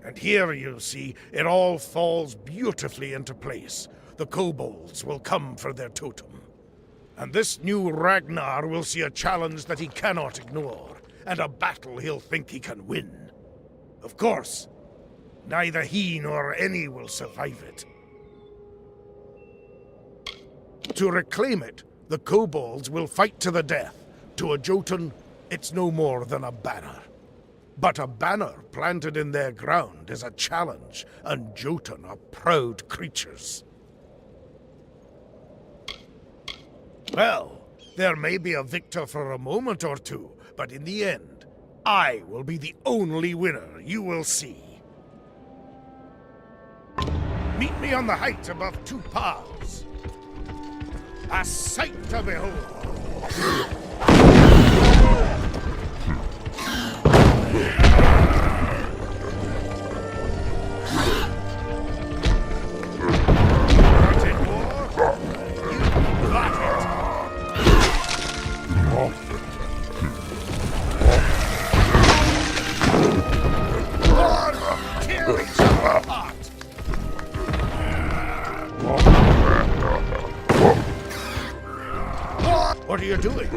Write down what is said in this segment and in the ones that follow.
And here, you see, it all falls beautifully into place. The kobolds will come for their totem. And this new Ragnar will see a challenge that he cannot ignore, and a battle he'll think he can win. Of course, neither he nor any will survive it. To reclaim it, the kobolds will fight to the death. To a Jotun, it's no more than a banner. But a banner planted in their ground is a challenge, and Jotun are proud creatures. Well, there may be a victor for a moment or two, but in the end, I will be the only winner you will see. Meet me on the height above two paths. A sight to behold. What are you doing?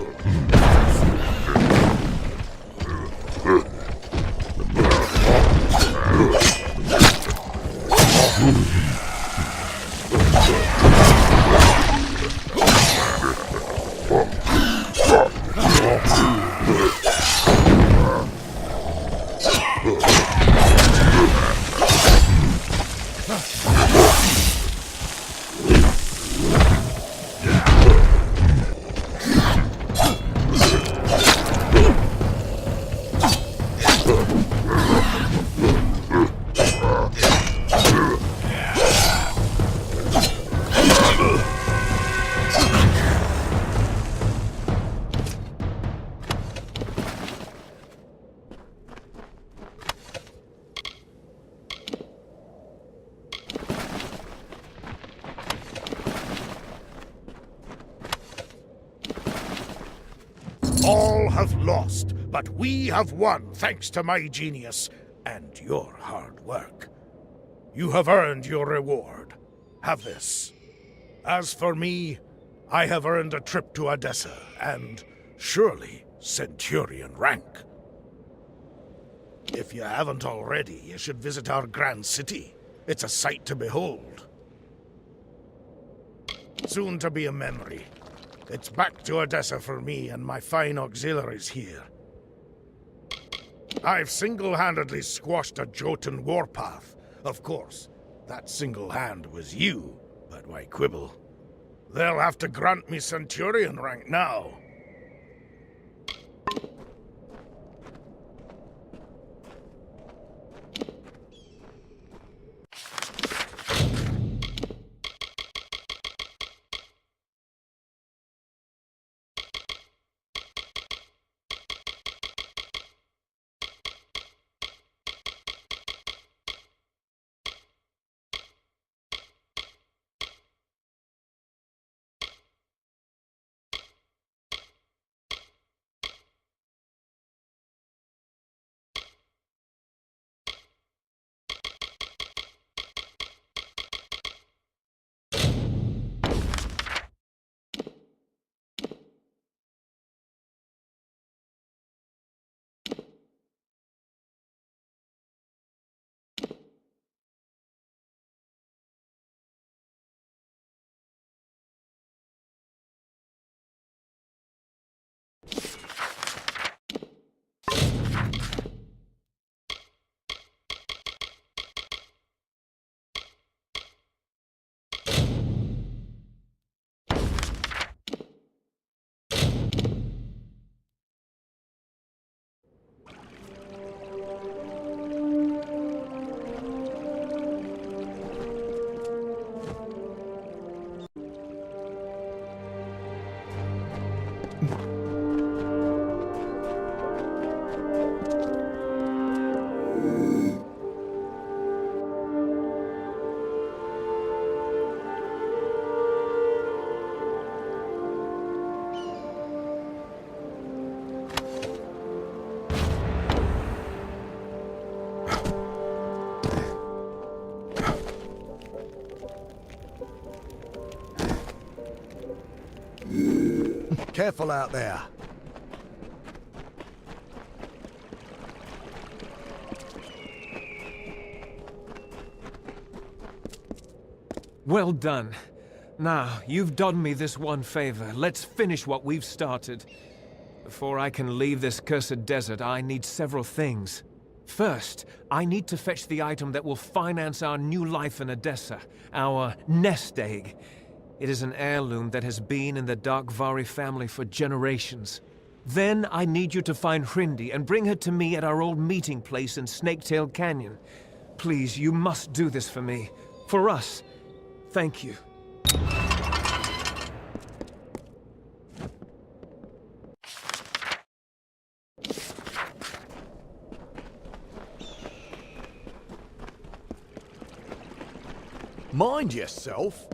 All have lost, but we have won thanks to my genius and your hard work. You have earned your reward. Have this. As for me, I have earned a trip to Odessa and, surely, Centurion rank. If you haven't already, you should visit our grand city. It's a sight to behold. Soon to be a memory. It's back to Odessa for me and my fine auxiliaries here. I've single-handedly squashed a Jotun warpath. Of course, that single hand was you, but why quibble? They'll have to grant me Centurion rank now. Careful out there. Well done. Now, you've done me this one favor. Let's finish what we've started. Before I can leave this cursed desert, I need several things. First, I need to fetch the item that will finance our new life in Odessa, our nest egg. It is an heirloom that has been in the Backloggery family for generations. Then I need you to find Hrindi and bring her to me at our old meeting place in Snaketail Canyon. Please, you must do this for me. For us. Thank you. Mind yourself.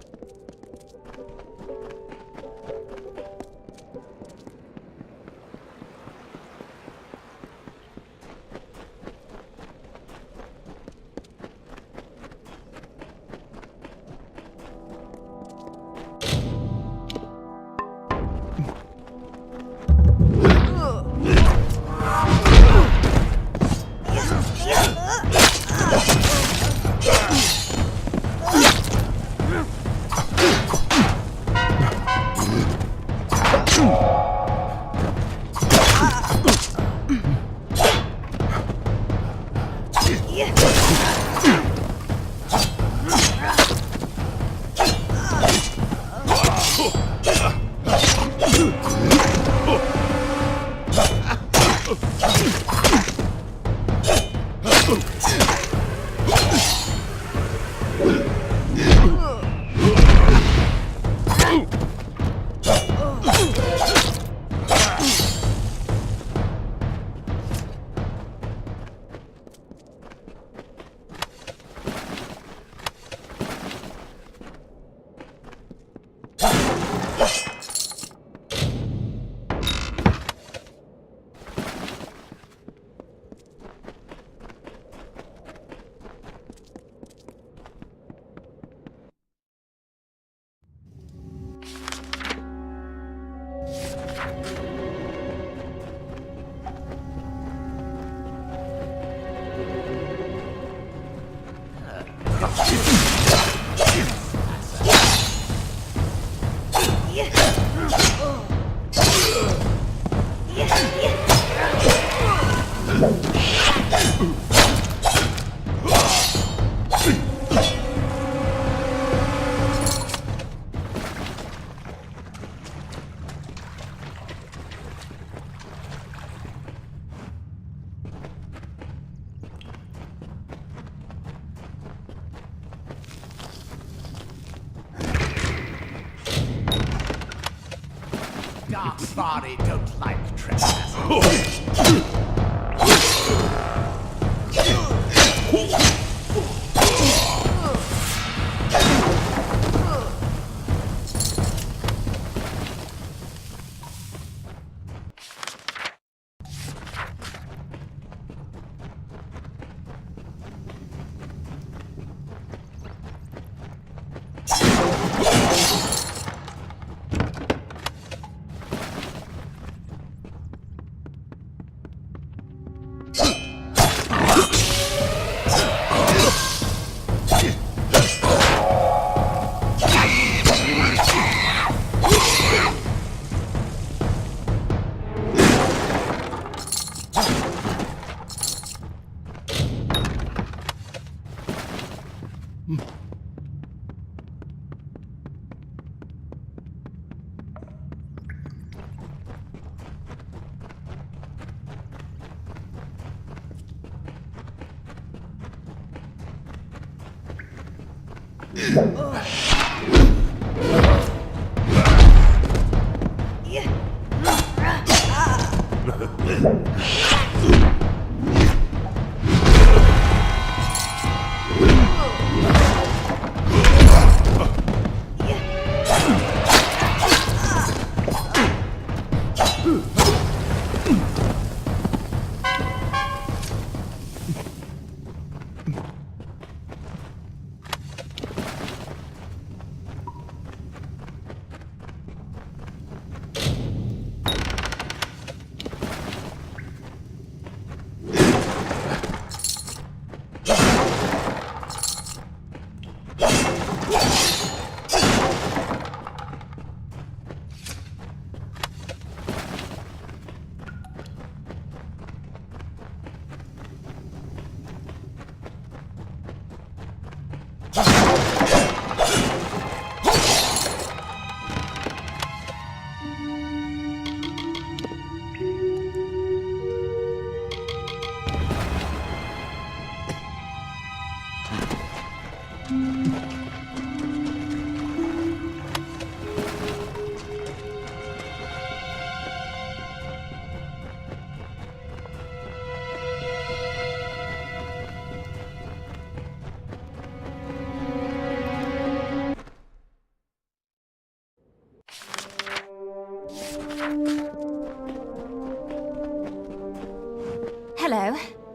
Dark body don't like trespassing.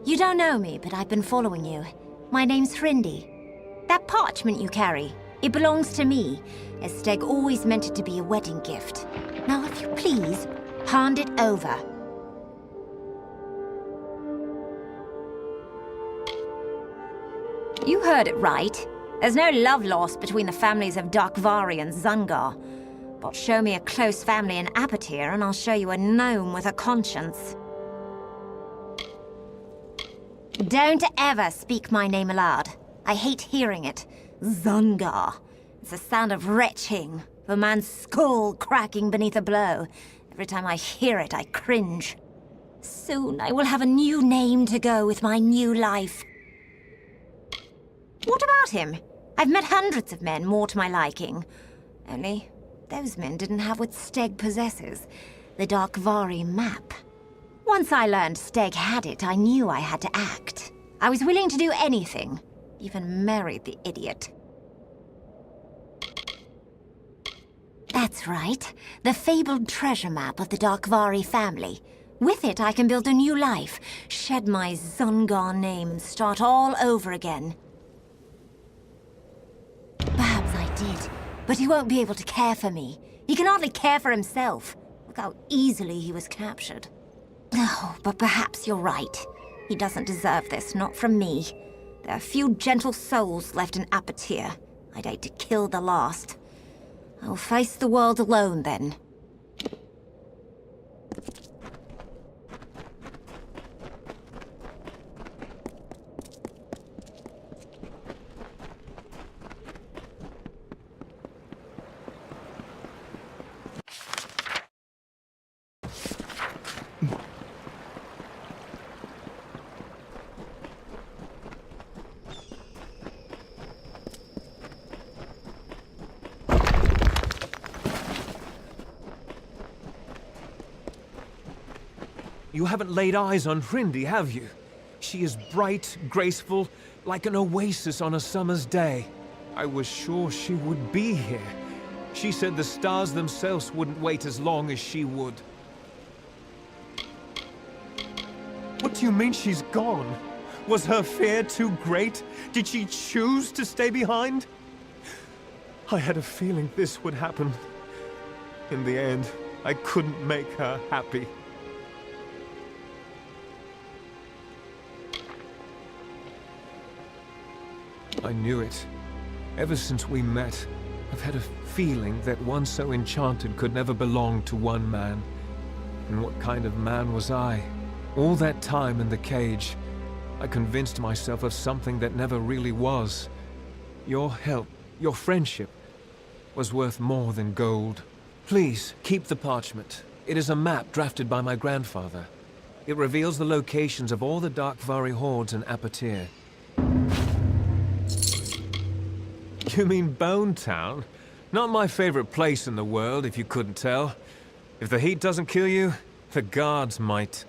You don't know me, but I've been following you. My name's Hrindi. That parchment you carry, it belongs to me, as Steg always meant it to be a wedding gift. Now, if you please, hand it over. You heard it right. There's no love lost between the families of Darkvari and Zungar. But show me a close family in Apatir, and I'll show you a gnome with a conscience. Don't ever speak my name aloud. I hate hearing it. Zungar. It's the sound of retching, of a man's skull cracking beneath a blow. Every time I hear it, I cringe. Soon I will have a new name to go with my new life. What about him? I've met hundreds of men more to my liking. Only, those men didn't have what Steg possesses. The Darkvari map. Once I learned Steg had it, I knew I had to act. I was willing to do anything. Even marry the idiot. That's right. The fabled treasure map of the Darkvari family. With it, I can build a new life, shed my Zungar name, and start all over again. Perhaps I did, but he won't be able to care for me. He can hardly care for himself. Look how easily he was captured. Oh, but perhaps you're right. He doesn't deserve this, not from me. There are few gentle souls left in Apatir. I'd hate to kill the last. I'll face the world alone, then. You haven't laid eyes on Hrindi, have you? She is bright, graceful, like an oasis on a summer's day. I was sure she would be here. She said the stars themselves wouldn't wait as long as she would. What do you mean she's gone? Was her fear too great? Did she choose to stay behind? I had a feeling this would happen. In the end, I couldn't make her happy. I knew it. Ever since we met, I've had a feeling that one so enchanted could never belong to one man. And what kind of man was I? All that time in the cage, I convinced myself of something that never really was. Your help, your friendship, was worth more than gold. Please, keep the parchment. It is a map drafted by my grandfather. It reveals the locations of all the Darkvari hordes in Apatir. You mean Bone Town? Not my favorite place in the world, if you couldn't tell. If the heat doesn't kill you, the guards might.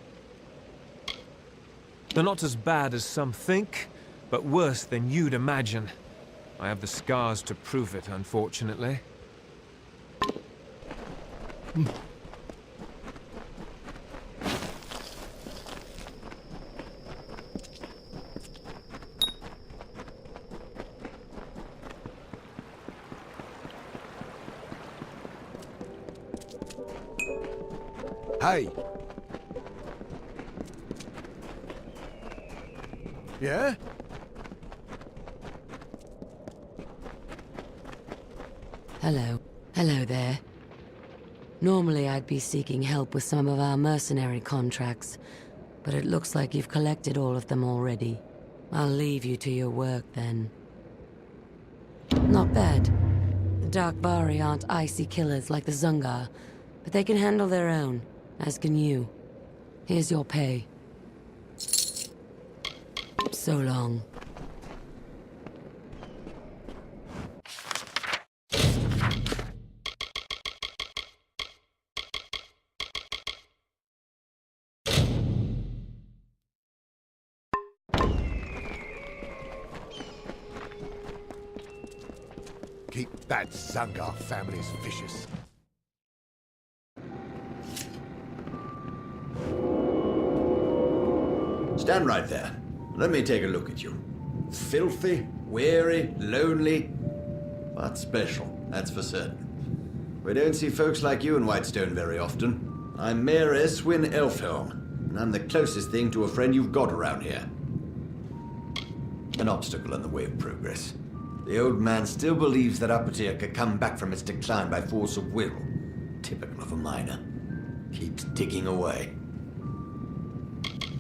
They're not as bad as some think, but worse than you'd imagine. I have the scars to prove it, unfortunately. Hey! Yeah? Hello. Hello there. Normally I'd be seeking help with some of our mercenary contracts, but it looks like you've collected all of them already. I'll leave you to your work then. Not bad. The Darkvari aren't icy killers like the Zungar, but they can handle their own, as can you. Here's your pay. So long. Keep that Zungar family's vicious. Stand right there. Let me take a look at you. Filthy, weary, lonely, but special, that's for certain. We don't see folks like you in Whitestone very often. I'm Mayor Eswin Elfhelm, and I'm the closest thing to a friend you've got around here. An obstacle in the way of progress. The old man still believes that Apotea could come back from its decline by force of will. Typical of a miner. Keeps digging away.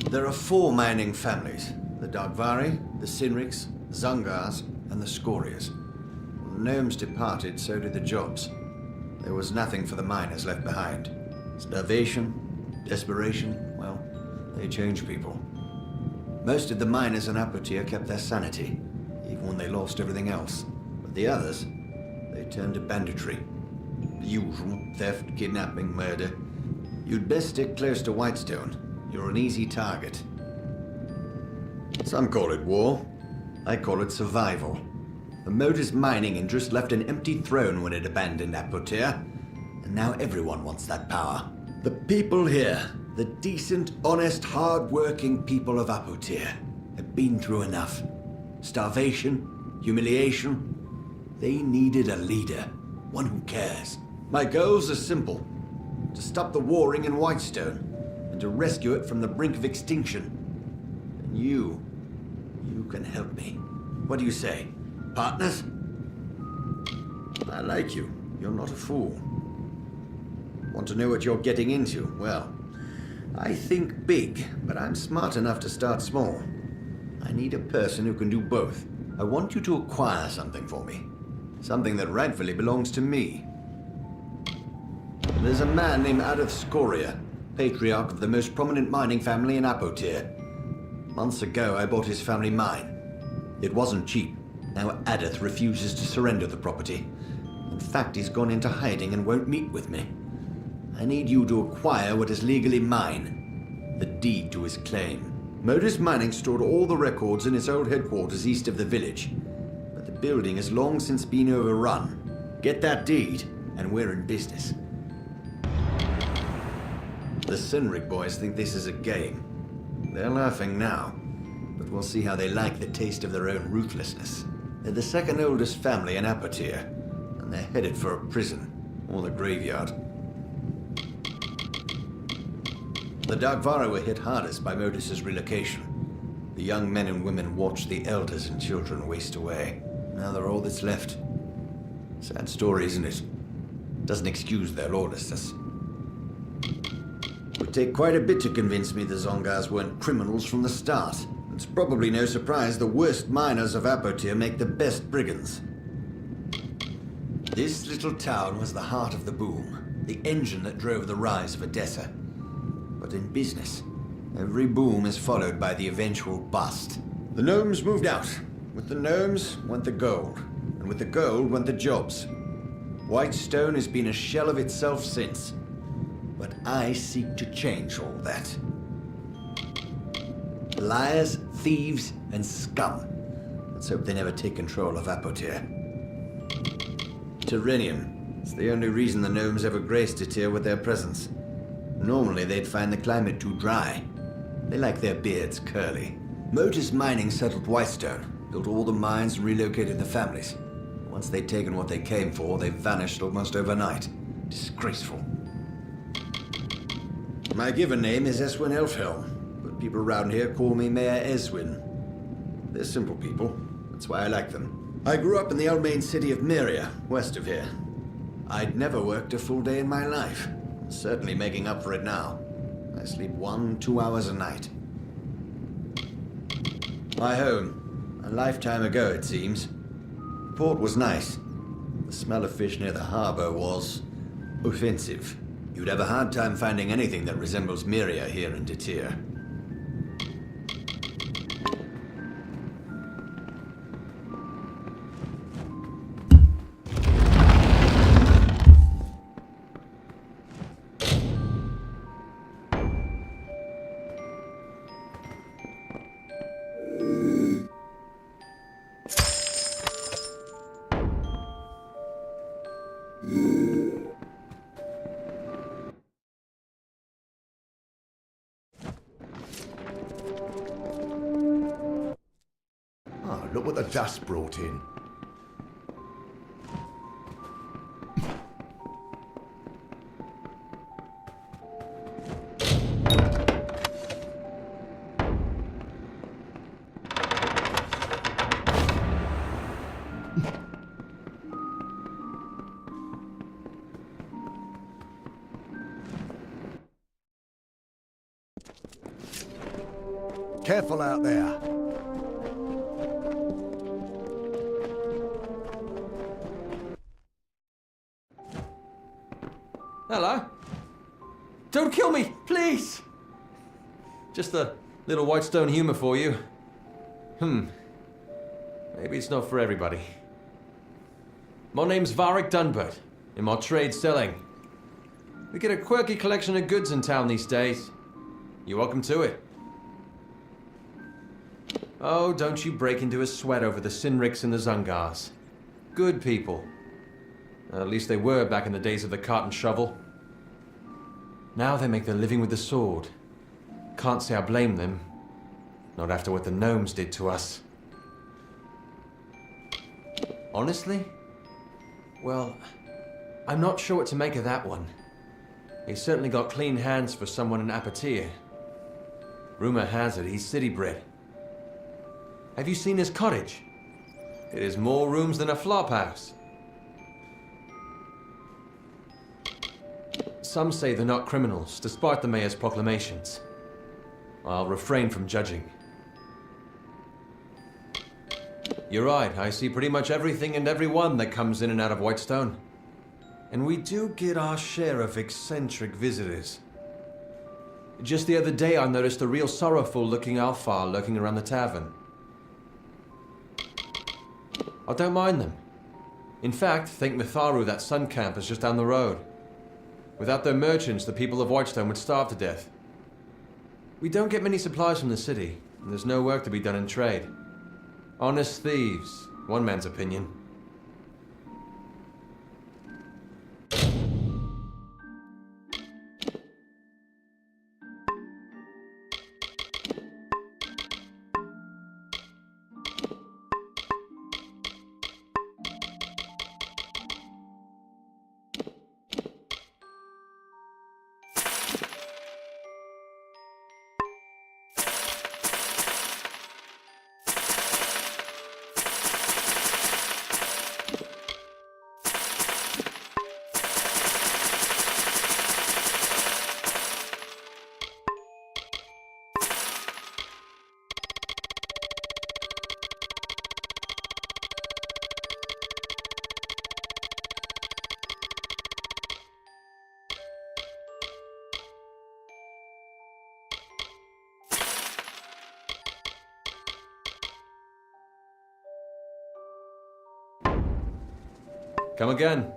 There are 4 mining families. The Dagvari, the Sinriks, Zungars, and the Scorias. When the gnomes departed, so did the jobs. There was nothing for the miners left behind. Starvation, desperation, well, they change people. Most of the miners in Apotea kept their sanity, even when they lost everything else. But the others, they turned to banditry. The usual: theft, kidnapping, murder. You'd best stick close to Whitestone. You're an easy target. Some call it war. I call it survival. The Modus mining interest left an empty throne when it abandoned Apotea, and now everyone wants that power. The people here, the decent, honest, hard-working people of Apotea, have been through enough. Starvation, humiliation. They needed a leader, one who cares. My goals are simple: to stop the warring in Whitestone, and to rescue it from the brink of extinction. And you can help me. What do you say? Partners? I like you. You're not a fool. Want to know what you're getting into? Well, I think big, but I'm smart enough to start small. I need a person who can do both. I want you to acquire something for me. Something that rightfully belongs to me. There's a man named Adolf Scoria, patriarch of the most prominent mining family in Apotea. Months ago, I bought his family mine. It wasn't cheap. Now Adolf refuses to surrender the property. In fact, he's gone into hiding and won't meet with me. I need you to acquire what is legally mine. The deed to his claim. Modus Mining stored all the records in its old headquarters east of the village. But the building has long since been overrun. Get that deed, and we're in business. The Sinrik boys think this is a game. They're laughing now, but we'll see how they like the taste of their own ruthlessness. They're the second oldest family in Apotea, and they're headed for a prison, or the graveyard. The Dagvari were hit hardest by Modus's relocation. The young men and women watched the elders and children waste away. Now they're all that's left. Sad story, isn't it? Doesn't excuse their lawlessness. It would take quite a bit to convince me the Zongars weren't criminals from the start. It's probably no surprise the worst miners of Apotea make the best brigands. This little town was the heart of the boom, the engine that drove the rise of Odessa. But in business, every boom is followed by the eventual bust. The gnomes moved out. With the gnomes went the gold, and with the gold went the jobs. Whitestone has been a shell of itself since. But I seek to change all that. Liars, thieves, and scum. Let's hope they never take control of Apotea. Terrenium. It's the only reason the gnomes ever graced it here with their presence. Normally they'd find the climate too dry. They like their beards curly. Modus Mining settled Whitestone, built all the mines and relocated the families. Once they'd taken what they came for, they vanished almost overnight. Disgraceful. My given name is Eswin Elfhelm, but people around here call me Mayor Eswin. They're simple people. That's why I like them. I grew up in the old main city of Myria, west of here. I'd never worked a full day in my life. Certainly making up for it now. I sleep 1-2 hours a night. My home. A lifetime ago, it seems. The port was nice. The smell of fish near the harbor was offensive. You'd have a hard time finding anything that resembles Myria here in Detir. look what the dust brought in. Careful out there. Hello? Don't kill me, please! Just a little Whitestone humor for you. Maybe it's not for everybody. My name's Varric Dunbert, and my trade's selling. We get a quirky collection of goods in town these days. You're welcome to it. Oh, don't you break into a sweat over the Sinriks and the Zungars. Good people. At least they were back in the days of the cart and shovel. Now they make their living with the sword. Can't say I blame them. Not after what the gnomes did to us. Honestly? Well, I'm not sure what to make of that one. He's certainly got clean hands for someone in Apatir. Rumor has it he's city-bred. Have you seen his cottage? It has more rooms than a flophouse. Some say they're not criminals, despite the mayor's proclamations. I'll refrain from judging. You're right, I see pretty much everything and everyone that comes in and out of Whitestone. And we do get our share of eccentric visitors. Just the other day I noticed a real sorrowful-looking Alfar lurking around the tavern. I don't mind them. In fact, think Mitharu, that sun camp, is just down the road. Without their merchants, the people of Whitestone would starve to death. We don't get many supplies from the city, and there's no work to be done in trade. Honest thieves, one man's opinion. Come again.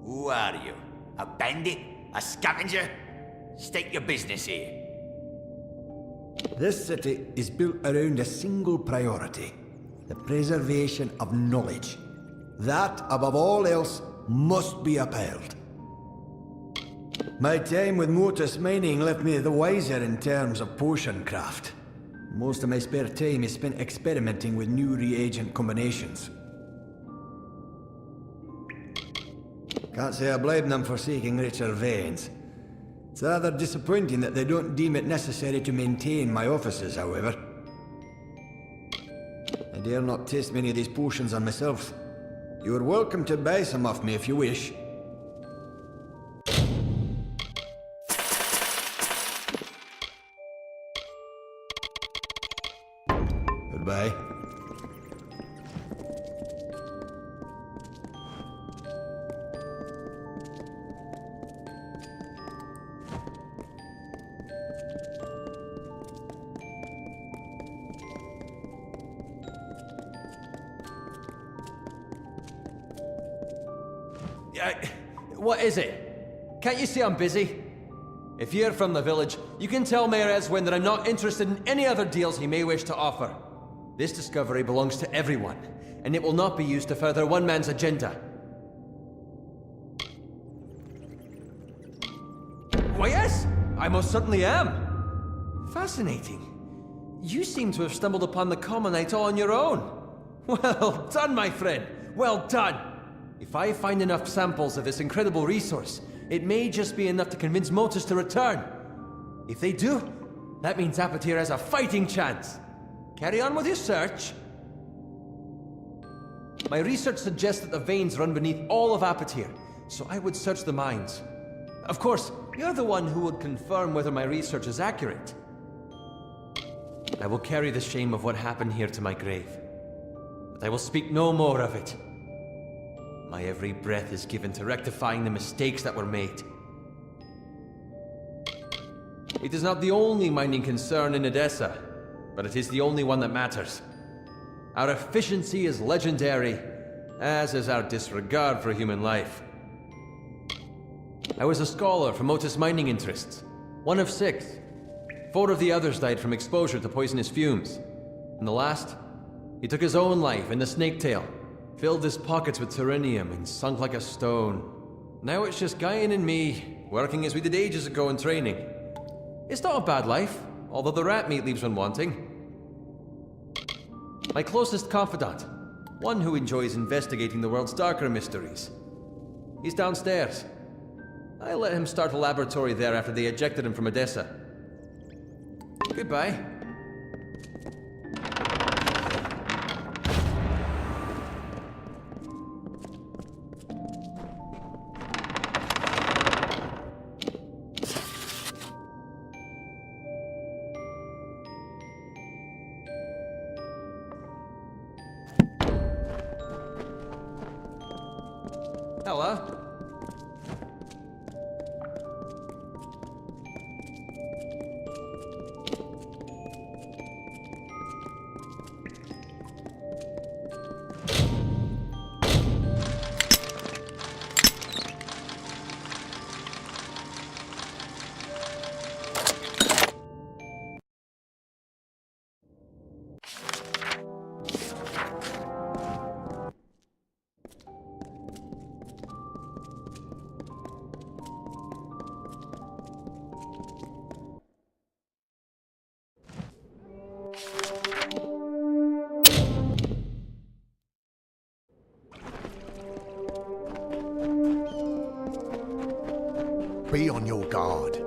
Who are you? A bandit? A scavenger? State your business here. This city is built around a single priority: the preservation of knowledge. That, above all else, must be upheld. My time with Motus Mining left me the wiser in terms of potion craft. Most of my spare time is spent experimenting with new reagent combinations. Can't say I blame them for seeking richer veins. It's rather disappointing that they don't deem it necessary to maintain my offices, however. I dare not taste many of these potions on myself. You are welcome to buy some off me if you wish. Goodbye. What is it? Can't you see I'm busy? If you're from the village, you can tell Mayor Eswin that I'm not interested in any other deals he may wish to offer. This discovery belongs to everyone, and it will not be used to further one man's agenda. Why yes, I most certainly am. Fascinating. You seem to have stumbled upon the Commonite all on your own. Well done, my friend. Well done. If I find enough samples of this incredible resource, it may just be enough to convince Motus to return. If they do, that means Apatir has a fighting chance. Carry on with your search. My research suggests that the veins run beneath all of Apatir, so I would search the mines. Of course, you're the one who would confirm whether my research is accurate. I will carry the shame of what happened here to my grave, but I will speak no more of it. My every breath is given to rectifying the mistakes that were made. It is not the only mining concern in Edessa, but it is the only one that matters. Our efficiency is legendary, as is our disregard for human life. I was a scholar for Motus mining interests, one of 6. 4 of the others died from exposure to poisonous fumes. And the last, he took his own life in the Snaketail. Filled his pockets with Terrenium and sunk like a stone. Now it's just Guyan and me, working as we did ages ago in training. It's not a bad life, although the rat meat leaves one wanting. My closest confidant, one who enjoys investigating the world's darker mysteries. He's downstairs. I let him start a laboratory there after they ejected him from Edessa. Goodbye. Hello. Be on your guard.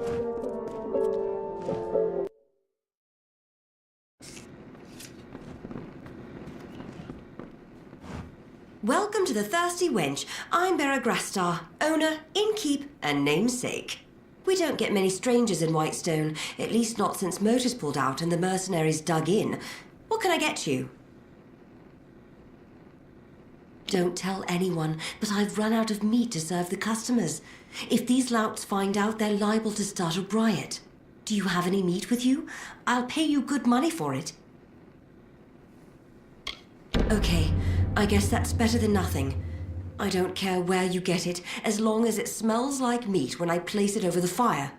Welcome to the Thirsty Wench. I'm Bera Grastar, owner, innkeep, and namesake. We don't get many strangers in Whitestone, at least not since Motus pulled out and the mercenaries dug in. What can I get you? Don't tell anyone, but I've run out of meat to serve the customers. If these louts find out, they're liable to start a riot. Do you have any meat with you? I'll pay you good money for it. Okay, I guess that's better than nothing. I don't care where you get it, as long as it smells like meat when I place it over the fire.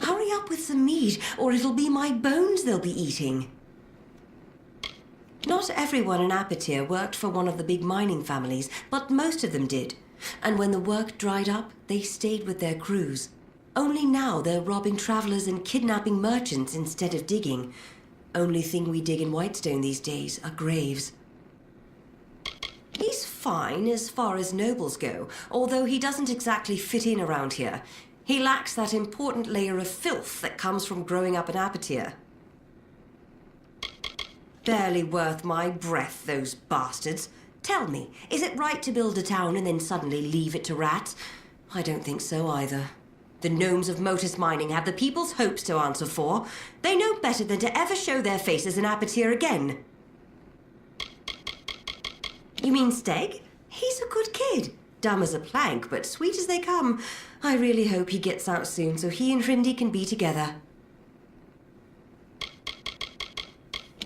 Hurry up with some meat, or it'll be my bones they'll be eating. Not everyone in Apatir worked for one of the big mining families, but most of them did. And when the work dried up, they stayed with their crews. Only now they're robbing travelers and kidnapping merchants instead of digging. Only thing we dig in Whitestone these days are graves. He's fine as far as nobles go, although he doesn't exactly fit in around here. He lacks that important layer of filth that comes from growing up in Apatir. Barely worth my breath, those bastards. Tell me, is it right to build a town and then suddenly leave it to rats? I don't think so either. The gnomes of Motus Mining have the people's hopes to answer for. They know better than to ever show their faces in Apatir again. You mean Steg? He's a good kid. Dumb as a plank, but sweet as they come. I really hope he gets out soon so he and Rindy can be together.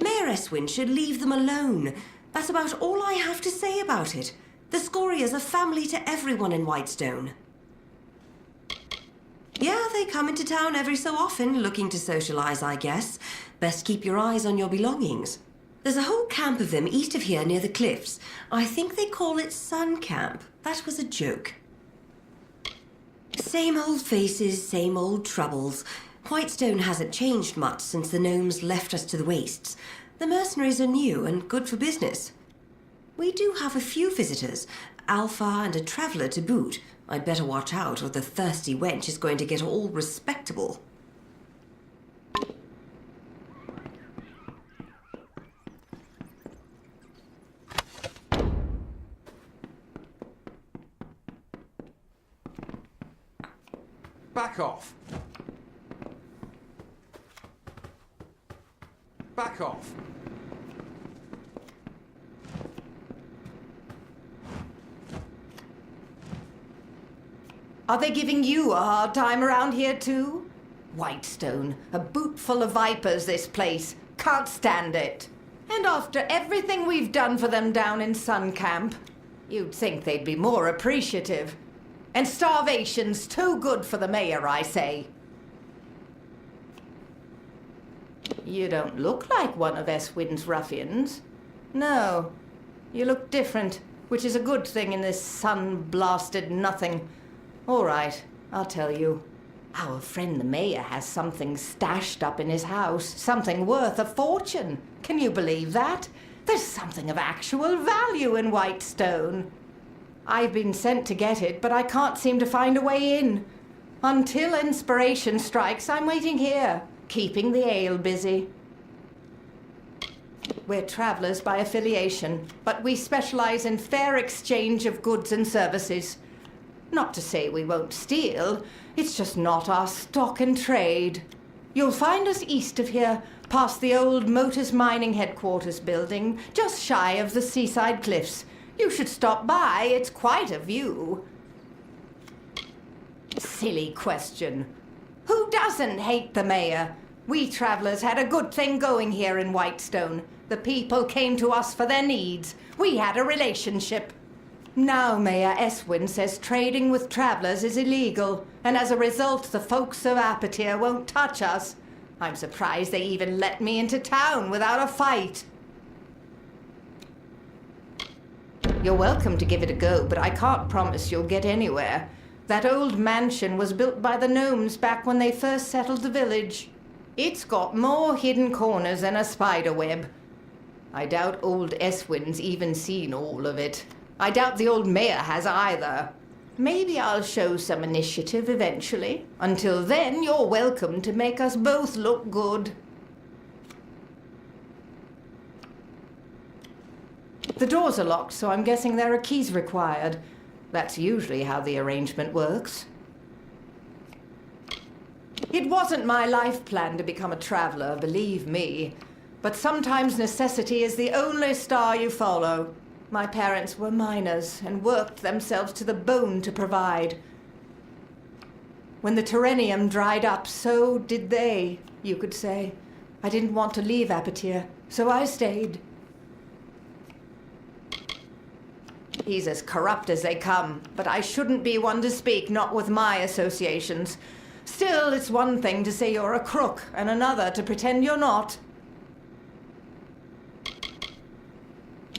Mayor Eswin should leave them alone. That's about all I have to say about it. The Scorias are family to everyone in Whitestone. Yeah, they come into town every so often, looking to socialize, I guess. Best keep your eyes on your belongings. There's a whole camp of them east of here near the cliffs. I think they call it Sun Camp. That was a joke. Same old faces, same old troubles. Whitestone hasn't changed much since the gnomes left us to the wastes. The mercenaries are new and good for business. We do have a few visitors, Alpha and a traveller to boot. I'd better watch out or the thirsty wench is going to get all respectable. Back off. Back off. Are they giving you a hard time around here too? Whitestone, a boot full of vipers, this place. Can't stand it. And after everything we've done for them down in Sun Camp, you'd think they'd be more appreciative. And starvation's too good for the mayor, I say. You don't look like one of Eswin's ruffians. No, you look different, which is a good thing in this sun-blasted nothing. All right, I'll tell you. Our friend the mayor has something stashed up in his house, something worth a fortune. Can you believe that? There's something of actual value in Whitestone. I've been sent to get it, but I can't seem to find a way in. Until inspiration strikes, I'm waiting here, keeping the ale busy. We're travelers by affiliation, but we specialize in fair exchange of goods and services. Not to say we won't steal, it's just not our stock and trade. You'll find us east of here, past the old Motus Mining headquarters building, just shy of the seaside cliffs. You should stop by, it's quite a view. Silly question. Who doesn't hate the mayor? We travelers had a good thing going here in Whitestone. The people came to us for their needs. We had a relationship. Now Mayor Eswin says trading with travelers is illegal, and as a result, the folks of Apatir won't touch us. I'm surprised they even let me into town without a fight. You're welcome to give it a go, but I can't promise you'll get anywhere. That old mansion was built by the gnomes back when they first settled the village. It's got more hidden corners than a spider web. I doubt old Eswin's even seen all of it. I doubt the old mayor has either. Maybe I'll show some initiative eventually. Until then, you're welcome to make us both look good. The doors are locked, so I'm guessing there are keys required. That's usually how the arrangement works. It wasn't my life plan to become a traveler, believe me. But sometimes necessity is the only star you follow. My parents were miners and worked themselves to the bone to provide. When the Terrenium dried up, so did they, you could say. I didn't want to leave Apatir, so I stayed. He's as corrupt as they come, but I shouldn't be one to speak, not with my associations. Still, it's one thing to say you're a crook, and another to pretend you're not.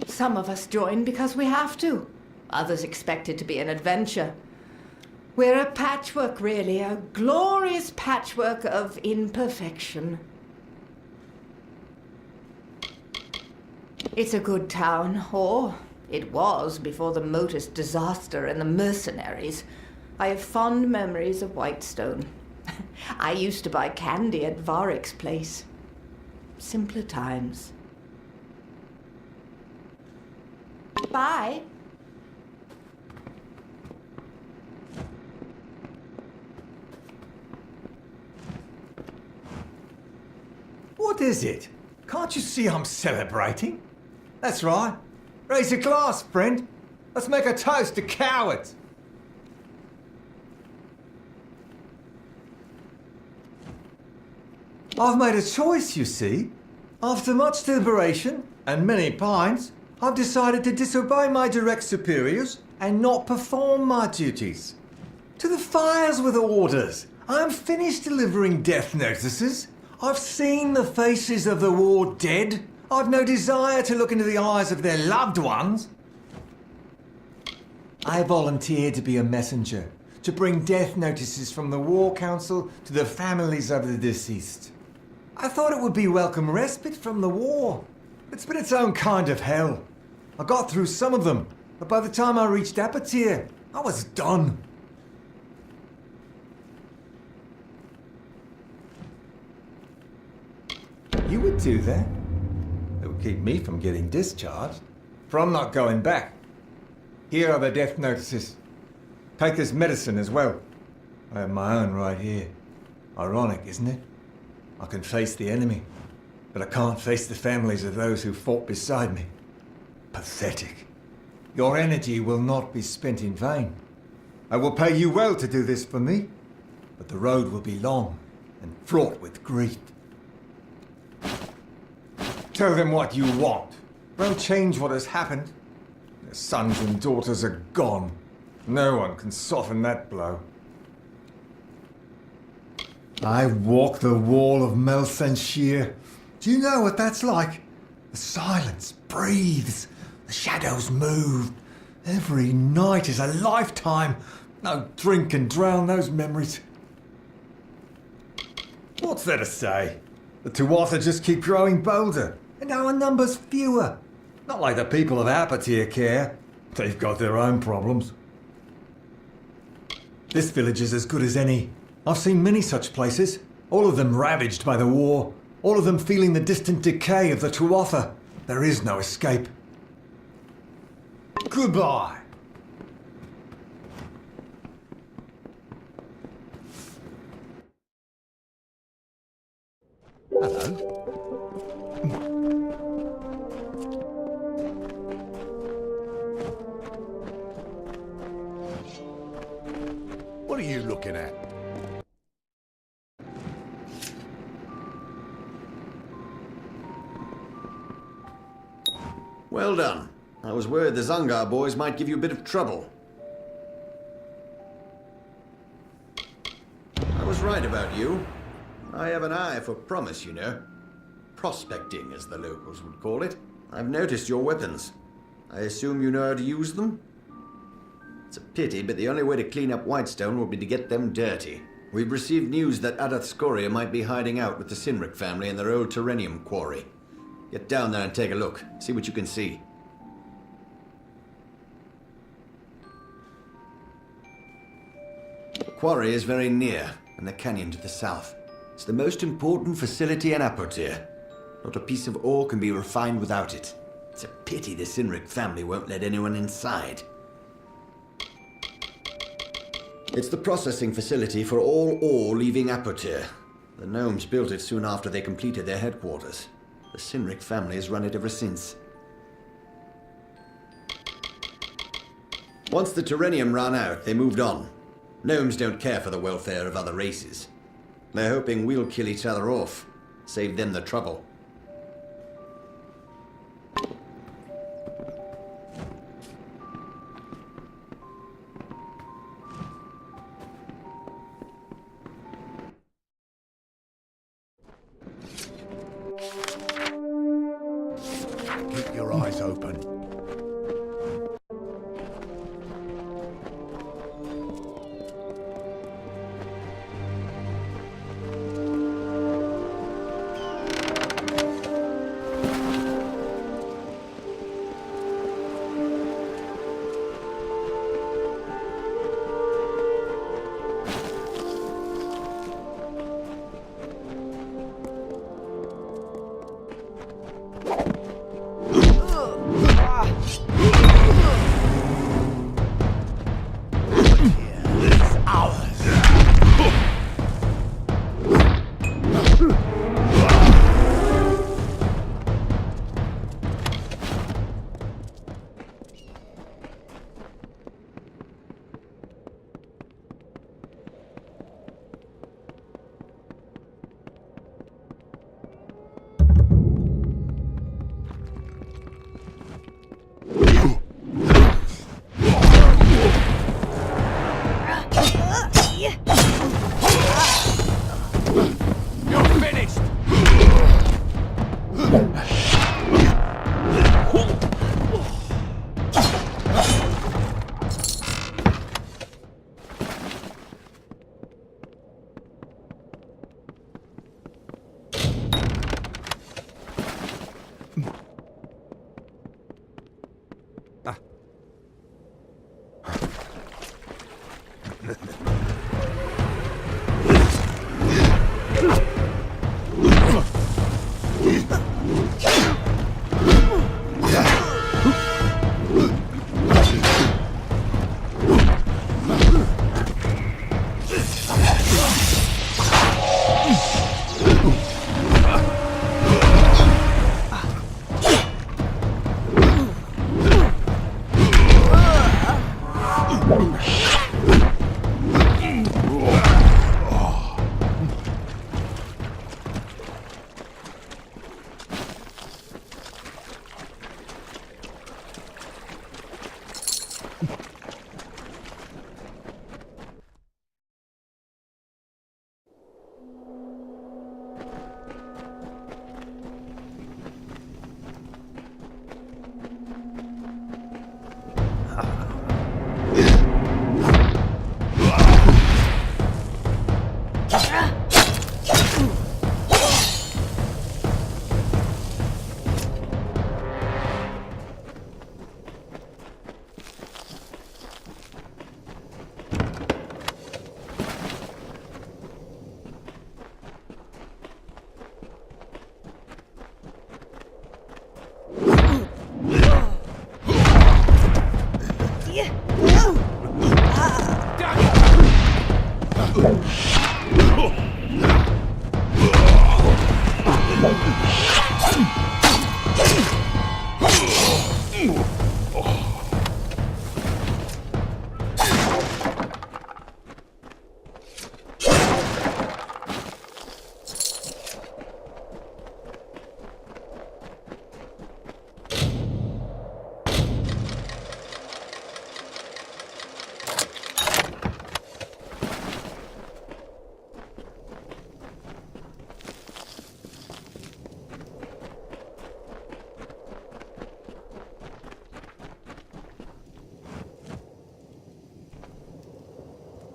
Some of us join because we have to. Others expect it to be an adventure. We're a patchwork, really, a glorious patchwork of imperfection. It's a good town, or it was before the Motus disaster and the mercenaries. I have fond memories of Whitestone. I used to buy candy at Varric's place. Simpler times. Bye. What is it? Can't you see I'm celebrating? That's right. Raise a glass, friend. Let's make a toast to cowards. I've made a choice, you see. After much deliberation and many pints, I've decided to disobey my direct superiors and not perform my duties. To the fires with orders. I'm finished delivering death notices. I've seen the faces of the war dead. I've no desire to look into the eyes of their loved ones. I volunteered to be a messenger, to bring death notices from the War Council to the families of the deceased. I thought it would be welcome respite from the war. It's been its own kind of hell. I got through some of them, but by the time I reached Apatir, I was done. You would do that? It would keep me from getting discharged, for I'm not going back. Here are the death notices. Take this medicine as well. I have my own right here. Ironic, isn't it? I can face the enemy, but I can't face the families of those who fought beside me. Pathetic. Your energy will not be spent in vain. I will pay you well to do this for me, but the road will be long and fraught with grief. Tell them what you want. Don't change what has happened. Their sons and daughters are gone. No one can soften that blow. I walk the wall of Melsenshir. Do you know what that's like? The silence breathes. The shadows move. Every night is a lifetime. No drink can drown those memories. What's there to say? The Tuatha just keep growing bolder, and our numbers fewer. Not like the people of Apatir care. They've got their own problems. This village is as good as any. I've seen many such places, all of them ravaged by the war, all of them feeling the distant decay of the Tuatha. There is no escape. Goodbye. Hello. What are you looking at? Well done. I was worried the Zungar boys might give you a bit of trouble. I was right about you. I have an eye for promise, you know. Prospecting, as the locals would call it. I've noticed your weapons. I assume you know how to use them? It's a pity, but the only way to clean up Whitestone will be to get them dirty. We've received news that Adath Scoria might be hiding out with the Sinric family in their old Terrenium quarry. Get down there and take a look. See what you can see. The quarry is very near, in the canyon to the south. It's the most important facility in Apotir. Not a piece of ore can be refined without it. It's a pity the Sinric family won't let anyone inside. It's the processing facility for all ore leaving Apotir. The gnomes built it soon after they completed their headquarters. The Sinric family has run it ever since. Once the Terrenium ran out, they moved on. Gnomes don't care for the welfare of other races. They're hoping we'll kill each other off, save them the trouble. Keep your eyes open.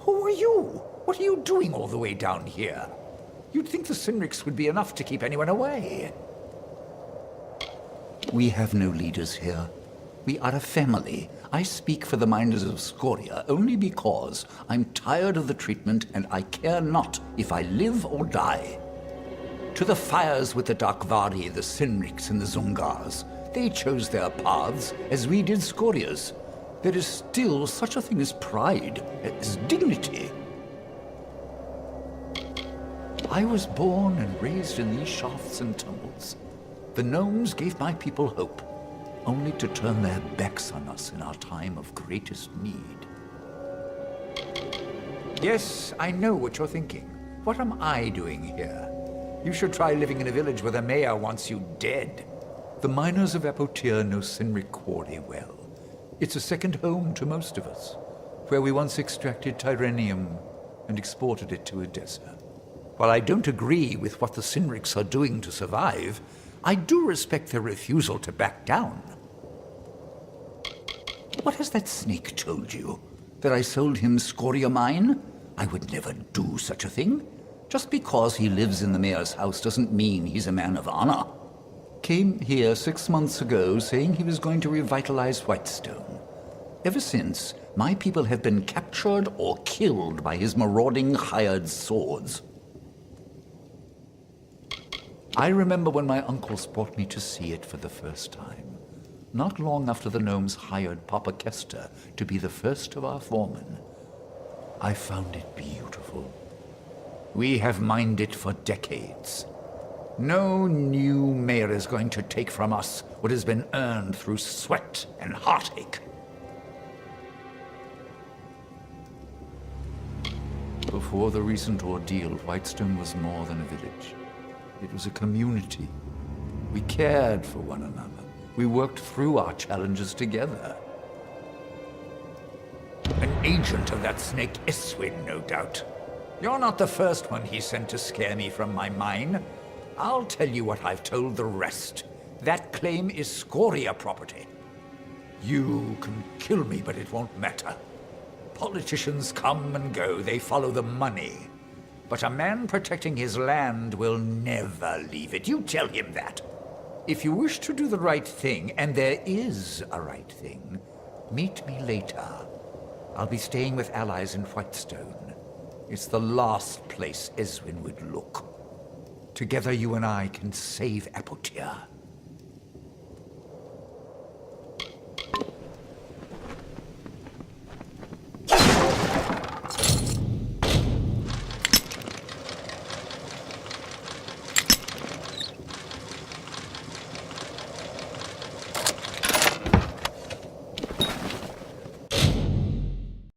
Who are you? What are you doing all the way down here? You'd think the Cynrics would be enough to keep anyone away. We have no leaders here. We are a family. I speak for the miners of Scoria only because I'm tired of the treatment and I care not if I live or die. To the fires with the Darkvari, the Cynrics, and the Zungars. They chose their paths as we did Scoria's. There is still such a thing as pride, as dignity. I was born and raised in these shafts and tunnels. The gnomes gave my people hope, only to turn their backs on us in our time of greatest need. Yes, I know what you're thinking. What am I doing here? You should try living in a village where the mayor wants you dead. The miners of Apotir know Cynric Quarry well. It's a second home to most of us, where we once extracted Tyrenium and exported it to Edessa. While I don't agree with what the Cynrics are doing to survive, I do respect their refusal to back down. What has that snake told you? That I sold him Scoria mine? I would never do such a thing. Just because he lives in the mayor's house doesn't mean he's a man of honor. Came here 6 months ago saying he was going to revitalize Whitestone. Ever since, my people have been captured or killed by his marauding hired swords. I remember when my uncles brought me to see it for the first time, not long after the gnomes hired Papa Kester to be the first of our foremen. I found it beautiful. We have mined it for decades. No new mayor is going to take from us what has been earned through sweat and heartache. Before the recent ordeal, Whitestone was more than a village. It was a community. We cared for one another. We worked through our challenges together. An agent of that snake Eswin, no doubt. You're not the first one he sent to scare me from my mine. I'll tell you what I've told the rest. That claim is Scoria property. You can kill me, but it won't matter. Politicians come and go, they follow the money. But a man protecting his land will never leave it. You tell him that. If you wish to do the right thing, and there is a right thing, meet me later. I'll be staying with allies in Whitestone. It's the last place Eswin would look. Together, you and I can save Apotia.